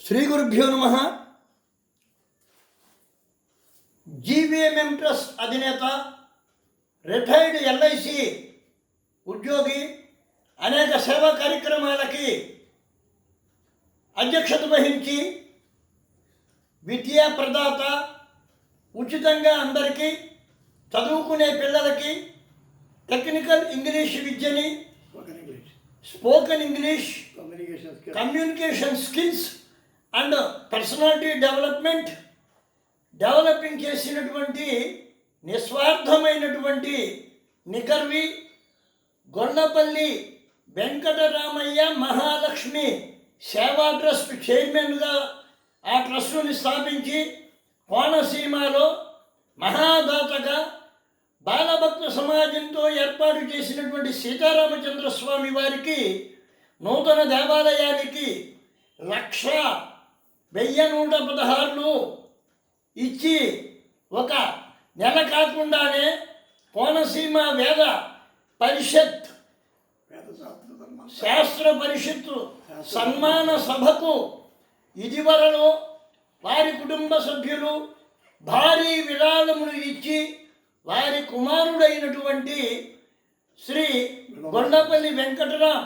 శ్రీ గురుభ్యో నమః. జీవీఎంఎం ట్రస్ట్ అధినేత, రిటైర్డ్ ఎల్ఐసి ఉద్యోగి, అనేక సేవా కార్యక్రమాలకి అధ్యక్షత వహించి విద్యా ప్రదాత, ఉచితంగా అందరికీ చదువుకునే పిల్లలకి టెక్నికల్ ఇంగ్లీష్ విద్యని, spoken English, communication skills and personality developing చేసినటువంటి నిస్వార్థమైనటువంటి నికర్వి గొల్లపల్లి వెంకటరామయ్య మహాలక్ష్మి సేవా ట్రస్ట్ చైర్మన్గా ఆ ట్రస్టుని స్థాపించి కోనసీమలో మహాదాతగా బాలభక్త సమాజంతో ఏర్పాటు చేసినటువంటి సీతారామచంద్ర స్వామి వారికి నూతన దేవాలయానికి 1,116 ఇచ్చి ఒక నెల కాకుండానే కోనసీమ వేద పరిషత్ శాస్త్ర పరిషత్తు సన్మాన సభకు ఇదివరలో వారి కుటుంబ సభ్యులు భారీ విరాళములు ఇచ్చి వారి కుమారుడైనటువంటి శ్రీ గొల్లపల్లి వెంకటరాం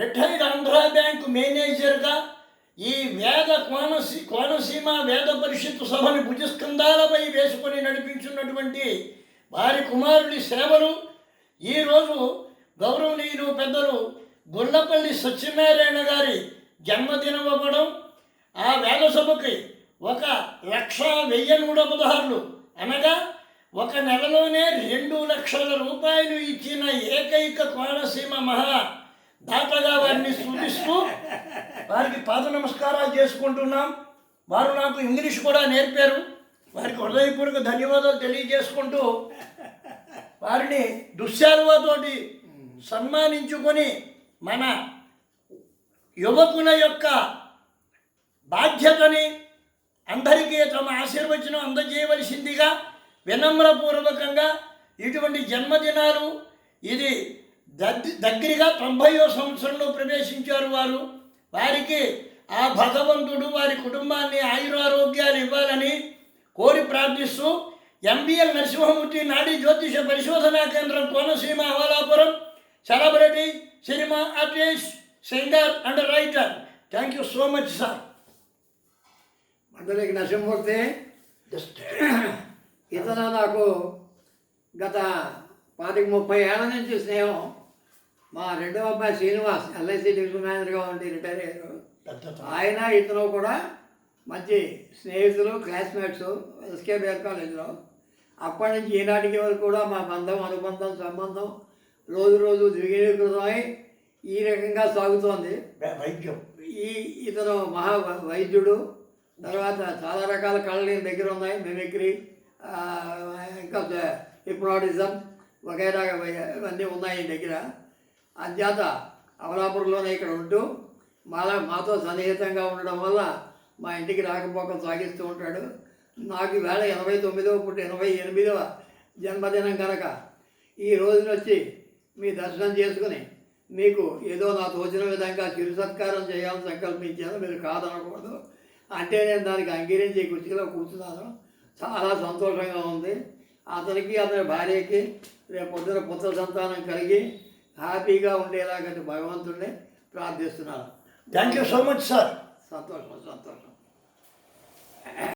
రిటైర్డ్ ఆంధ్రా బ్యాంకు మేనేజర్గా ఈ కోనసీమ వేద పరిషత్తు సభను భుజస్కంధాలపై వేసుకొని నడిపించున్నటువంటి వారి కుమారుడి సేవలు ఈరోజు గౌరవనీయులు పెద్దలు గొల్లపల్లి సత్యనారాయణ గారి జన్మదినం అవ్వడం, ఆ వేద సభకి 1,116 అనగా ఒక నెలలోనే 2 లక్షల రూపాయలు ఇచ్చిన ఏకైక కోనసీమ మహా దాతగా వారిని సూచిస్తూ వారికి పాద నమస్కారాలు చేసుకుంటున్నాం. వారు నాకు ఇంగ్లీష్ కూడా నేర్పారు. వారికి హృదయపూర్వక ధన్యవాదాలు తెలియజేసుకుంటూ వారిని దుశ్శాలువతోటి సన్మానించుకొని మన యువకుల యొక్క బాధ్యతని అందరికీ తమ ఆశీర్వచనం అందజేయవలసిందిగా వినమ్రపూర్వకంగా ఇటువంటి జన్మదినాలు ఇది దగ్గరగా 90వ సంవత్సరంలో ప్రవేశించారు వారు. వారికి ఆ భగవంతుడు వారి కుటుంబాన్ని ఆయురారోగ్యాలు ఇవ్వాలని కోరి ప్రార్థిస్తూ ఎంబీఎల్ నరసింహమూర్తి నాడీ జ్యోతిష పరిశోధనా కేంద్రం Konaseema Amalapuram celebrity cinema artist, singer and writer. Thank you so much sir. మండలికి నరసింహమూర్తి ఇతను నాకు గత 30 ఏళ్ళ నుంచి స్నేహం. మా రెండవ అబ్బాయి శ్రీనివాస్ ఎల్ఐసి డివిజన్ మేనేజర్గా ఉండి రిటైర్ అయ్యారు. ఆయన ఇతను కూడా మంచి స్నేహితులు, క్లాస్మేట్స్ ఎస్కే బేర్ కాలేజీలో. అప్పటి నుంచి ఈనాటికి వరకు కూడా మా అనుబంధం, సంబంధం రోజు ద్విగుణీకృతమై ఈ రకంగా సాగుతోంది. ఇతను మహా వైద్యుడు. తర్వాత చాలా రకాల కళలు దగ్గర ఉన్నాయి. మిమిక్రీ, ఇంకా హిప్నాటిజం వగైరా ఇవన్నీ ఉన్నాయి దగ్గర. అంచేత అమలాపురంలోనే ఇక్కడ ఉంటూ మాతో సన్నిహితంగా ఉండడం వల్ల మా ఇంటికి రాకపోకలు సాగిస్తూ ఉంటాడు. నాకు ఈవేళ 89వ పుట్టి 88వ జన్మదినం కనుక ఈ రోజున వచ్చి మీ దర్శనం చేసుకుని మీకు ఏదో నా తోచిన విధంగా చిరు సత్కారం చేయాలని సంకల్పించాను. మీరు కాదనకూడదు అంటే నేను దానికి అంగీకరించి కుర్చీలో కూర్చున్నాను. చాలా సంతోషంగా ఉంది. అతనికి అతని భార్యకి రేపు పొద్దున పుత్ర సంతానం కలిగి హ్యాపీగా ఉండేలాగంటే భగవంతుడిని ప్రార్థిస్తున్నాను. Thank you so much sir. సంతోషం.